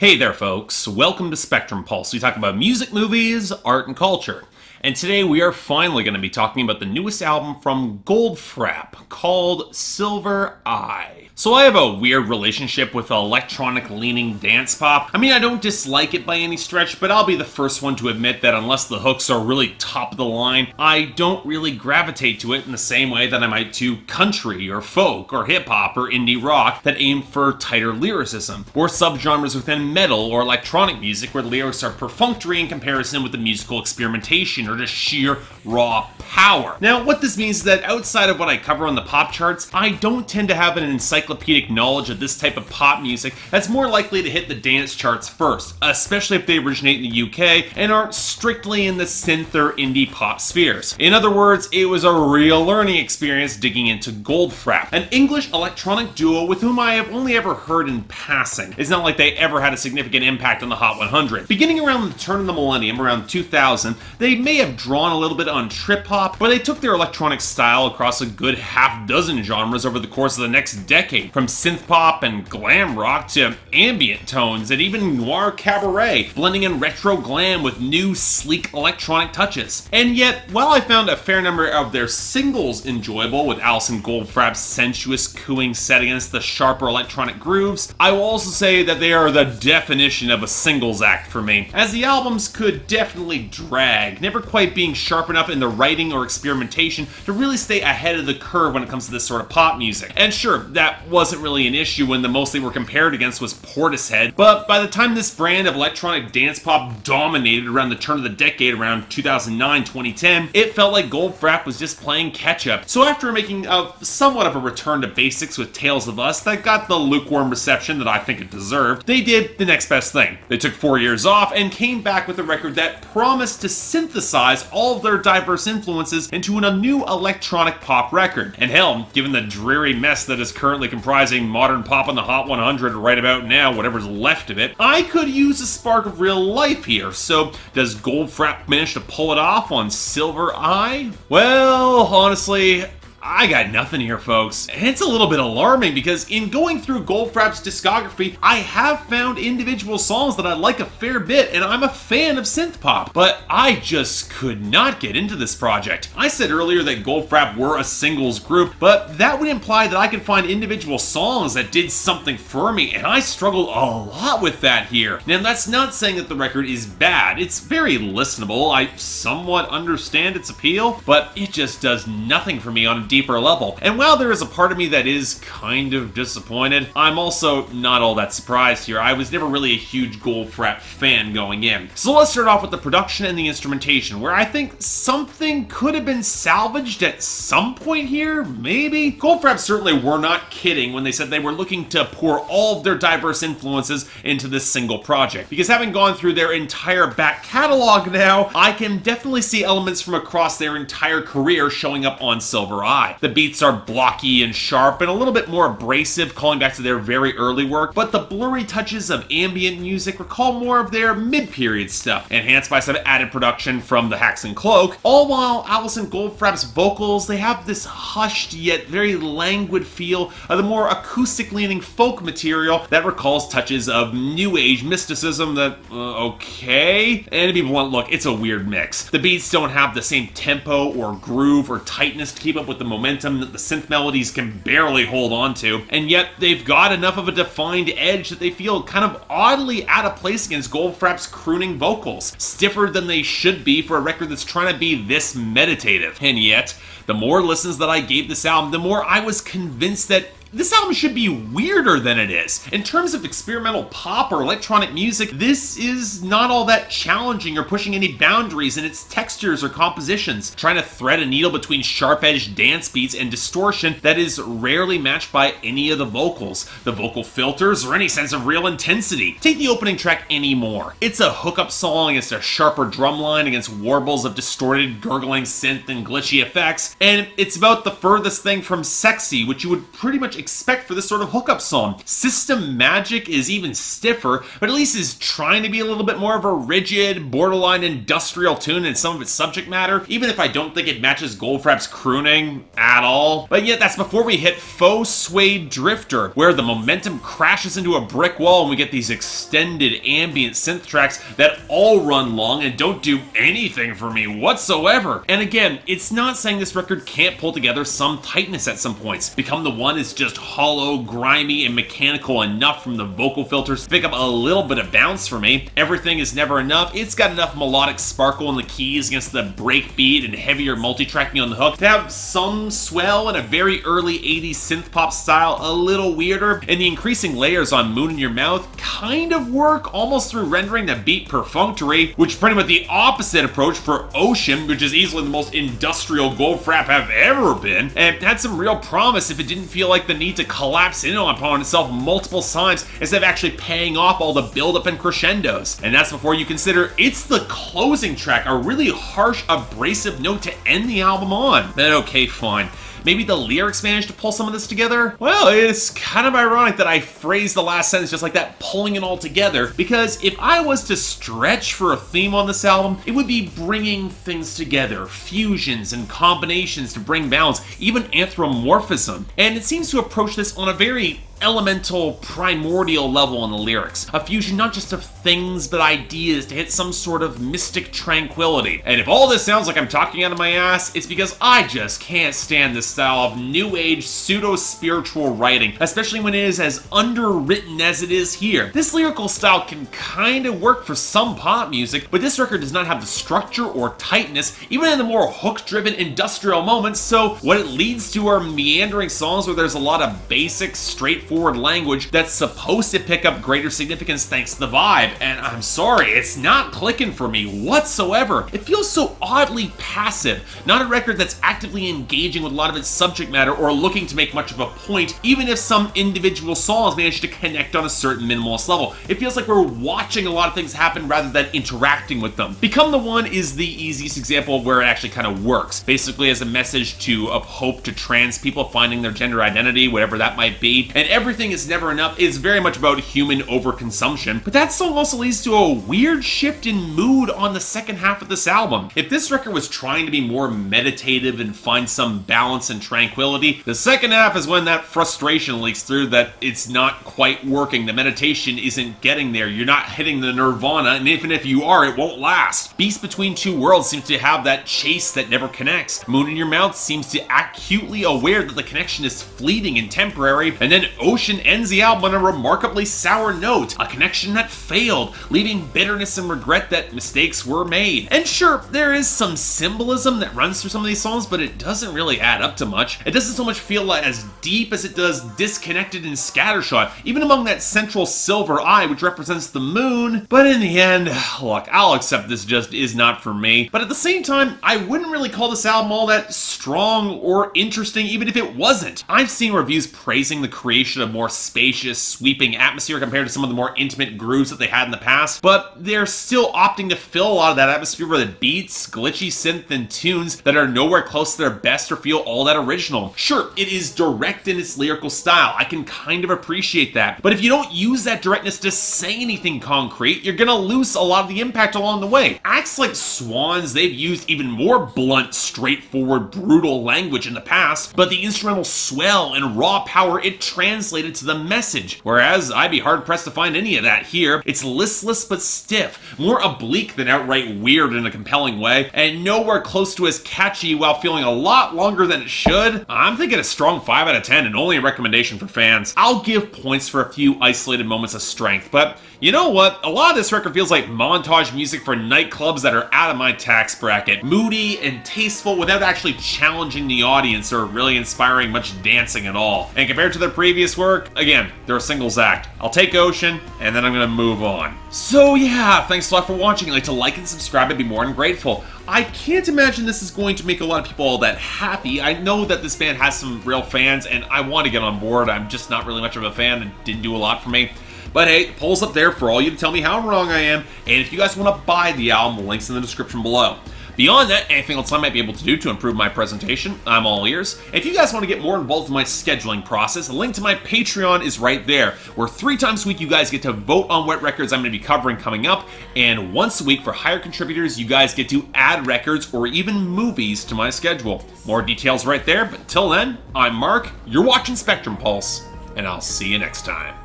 Hey there folks, welcome to Spectrum Pulse. We talk about music, movies, art, and culture. And today we are finally going to be talking about the newest album from Goldfrapp called Silver Eye. So I have a weird relationship with electronic-leaning dance pop. I mean, I don't dislike it by any stretch, but I'll be the first one to admit that unless the hooks are really top of the line, I don't really gravitate to it in the same way that I might to country or folk or hip-hop or indie rock that aim for tighter lyricism, or subgenres within metal or electronic music where lyrics are perfunctory in comparison with the musical experimentation or just sheer raw power. Now, what this means is that outside of what I cover on the pop charts, I don't tend to have an encyclopedic knowledge of this type of pop music that's more likely to hit the dance charts first, especially if they originate in the UK and aren't strictly in the synth or indie pop spheres. In other words, it was a real learning experience digging into Goldfrapp, an English electronic duo with whom I have only ever heard in passing. It's not like they ever had a significant impact on the Hot 100. Beginning around the turn of the millennium, around 2000, they may have drawn a little bit on trip-hop, but they took their electronic style across a good half-dozen genres over the course of the next decade, from synth-pop and glam rock to ambient tones and even noir cabaret, blending in retro glam with new, sleek electronic touches. And yet, while I found a fair number of their singles enjoyable, with Alison Goldfrapp's sensuous cooing set against the sharper electronic grooves, I will also say that they are the definition of a singles act for me, as the albums could definitely drag, never quite being sharp enough in the writing or experimentation to really stay ahead of the curve when it comes to this sort of pop music. And sure, that wasn't really an issue when the most they were compared against was Portishead, but by the time this brand of electronic dance pop dominated around the turn of the decade, around 2009-2010, it felt like Goldfrapp was just playing catch-up. So after making somewhat of a return to basics with Tales of Us that got the lukewarm reception that I think it deserved, they did the next best thing. They took 4 years off and came back with a record that promised to synthesize all of their diverse influences into a new electronic pop record. And hell, given the dreary mess that is currently comprising modern pop on the Hot 100 right about now, whatever's left of it, I could use a spark of real life here. So does Goldfrapp manage to pull it off on Silver Eye? Well, honestly, I got nothing here, folks. And it's a little bit alarming because in going through Goldfrapp's discography, I have found individual songs that I like a fair bit, and I'm a fan of synth pop, but I just could not get into this project. I said earlier that Goldfrapp were a singles group, but that would imply that I could find individual songs that did something for me, and I struggled a lot with that here. Now, that's not saying that the record is bad. It's very listenable. I somewhat understand its appeal, but it just does nothing for me on a deeper level. And while there is a part of me that is kind of disappointed, I'm also not all that surprised here. I was never really a huge Goldfrapp fan going in. So let's start off with the production and the instrumentation, where I think something could have been salvaged at some point here, maybe? Goldfrapp certainly were not kidding when they said they were looking to pour all of their diverse influences into this single project, because having gone through their entire back catalog now, I can definitely see elements from across their entire career showing up on Silver Eye. The beats are blocky and sharp and a little bit more abrasive, calling back to their very early work, but the blurry touches of ambient music recall more of their mid-period stuff, enhanced by some added production from the Hacks and Cloak, all while Alison Goldfrapp's vocals, they have this hushed yet very languid feel of the more acoustic-leaning folk material that recalls touches of new age mysticism that, okay? And to be blunt, look, it's a weird mix. The beats don't have the same tempo or groove or tightness to keep up with the momentum that the synth melodies can barely hold on to, and yet they've got enough of a defined edge that they feel kind of oddly out of place against Goldfrapp's crooning vocals, stiffer than they should be for a record that's trying to be this meditative. And yet, the more listens that I gave this album, the more I was convinced that this album should be weirder than it is. In terms of experimental pop or electronic music, this is not all that challenging or pushing any boundaries in its textures or compositions, trying to thread a needle between sharp-edged dance beats and distortion that is rarely matched by any of the vocals, the vocal filters, or any sense of real intensity. Take the opening track Anymore. It's a hookup song against a sharper drum line, against warbles of distorted, gurgling synth and glitchy effects, and it's about the furthest thing from sexy, which you would pretty much expect for this sort of hookup song. Systemagic is even stiffer, but at least is trying to be a little bit more of a rigid, borderline industrial tune in some of its subject matter, even if I don't think it matches Goldfrapp's crooning at all. But yet that's before we hit Faux Suede Drifter, where the momentum crashes into a brick wall and we get these extended ambient synth tracks that all run long and don't do anything for me whatsoever. And again, it's not saying this record can't pull together some tightness at some points. Become the One is just hollow, grimy, and mechanical enough from the vocal filters to pick up a little bit of bounce for me. Everything is Never Enough. It's got enough melodic sparkle in the keys against the breakbeat and heavier multi-tracking on the hook to have some swell and a very early 80s synth pop style a little weirder, and the increasing layers on Moon in Your Mouth kind of work almost through rendering the beat perfunctory, which is pretty much the opposite approach for Ocean, which is easily the most industrial Goldfrapp have ever been, and had some real promise if it didn't feel like the need to collapse in upon itself multiple times instead of actually paying off all the build-up and crescendos. And that's before you consider it's the closing track, a really harsh, abrasive note to end the album on. But okay, fine. Maybe the lyrics managed to pull some of this together? Well, it's kind of ironic that I phrased the last sentence just like that, pulling it all together, because if I was to stretch for a theme on this album, it would be bringing things together, fusions and combinations to bring balance, even anthropomorphism. And it seems to approach this on a very elemental, primordial level in the lyrics. A fusion not just of things, but ideas to hit some sort of mystic tranquility. And if all this sounds like I'm talking out of my ass, it's because I just can't stand this style of new age pseudo-spiritual writing, especially when it is as underwritten as it is here. This lyrical style can kind of work for some pop music, but this record does not have the structure or tightness, even in the more hook-driven industrial moments, so what it leads to are meandering songs where there's a lot of basic, straightforward language that's supposed to pick up greater significance thanks to the vibe, and I'm sorry, it's not clicking for me whatsoever. It feels so oddly passive, not a record that's actively engaging with a lot of its subject matter or looking to make much of a point, even if some individual songs manage to connect on a certain minimalist level. It feels like we're watching a lot of things happen rather than interacting with them. Become the One is the easiest example of where it actually kind of works, basically as a message of hope to trans people finding their gender identity, whatever that might be, and Everything is Never Enough is very much about human overconsumption, but that song also leads to a weird shift in mood on the second half of this album. If this record was trying to be more meditative and find some balance and tranquility, the second half is when that frustration leaks through that it's not quite working, the meditation isn't getting there, you're not hitting the nirvana, and even if you are, it won't last. Beast Between Two Worlds seems to have that chase that never connects. Moon in Your Mouth seems to acutely aware that the connection is fleeting and temporary, and then Ocean ends the album on a remarkably sour note, a connection that failed, leaving bitterness and regret that mistakes were made. And sure, there is some symbolism that runs through some of these songs, but it doesn't really add up to much. It doesn't so much feel like as deep as it does disconnected and scattershot, even among that central silver eye which represents the moon. But in the end, look, I'll accept this just is not for me. But at the same time, I wouldn't really call this album all that strong or interesting even if it wasn't. I've seen reviews praising the creation of more spacious, sweeping atmosphere compared to some of the more intimate grooves that they had in the past, but they're still opting to fill a lot of that atmosphere with beats, glitchy synth, and tunes that are nowhere close to their best or feel all that original. Sure, it is direct in its lyrical style, I can kind of appreciate that, but if you don't use that directness to say anything concrete, you're gonna lose a lot of the impact along the way. Acts like Swans, they've used even more blunt, straightforward, brutal language in the past, but the instrumental swell and raw power it translated to the message, whereas I'd be hard-pressed to find any of that here. It's listless but stiff, more oblique than outright weird in a compelling way, and nowhere close to as catchy while feeling a lot longer than it should. I'm thinking a strong 5 out of 10 and only a recommendation for fans. I'll give points for a few isolated moments of strength, but you know what? A lot of this record feels like montage music for nightclubs that are out of my tax bracket. Moody and tasteful without actually challenging the audience or really inspiring much dancing at all. And compared to their previous work, again, they're a singles act. I'll take Ocean, and then I'm gonna move on. So yeah, thanks a lot for watching. I'd like to like and subscribe, I'd be more than grateful. I can't imagine this is going to make a lot of people all that happy. I know that this band has some real fans, and I want to get on board. I'm just not really much of a fan and didn't do a lot for me. But hey, the poll's up there for all you to tell me how wrong I am, and if you guys want to buy the album, the link's in the description below. Beyond that, anything else I might be able to do to improve my presentation, I'm all ears. And if you guys want to get more involved in my scheduling process, a link to my Patreon is right there, where 3 times a week you guys get to vote on what records I'm going to be covering coming up, and once a week for higher contributors, you guys get to add records or even movies to my schedule. More details right there, but until then, I'm Mark, you're watching Spectrum Pulse, and I'll see you next time.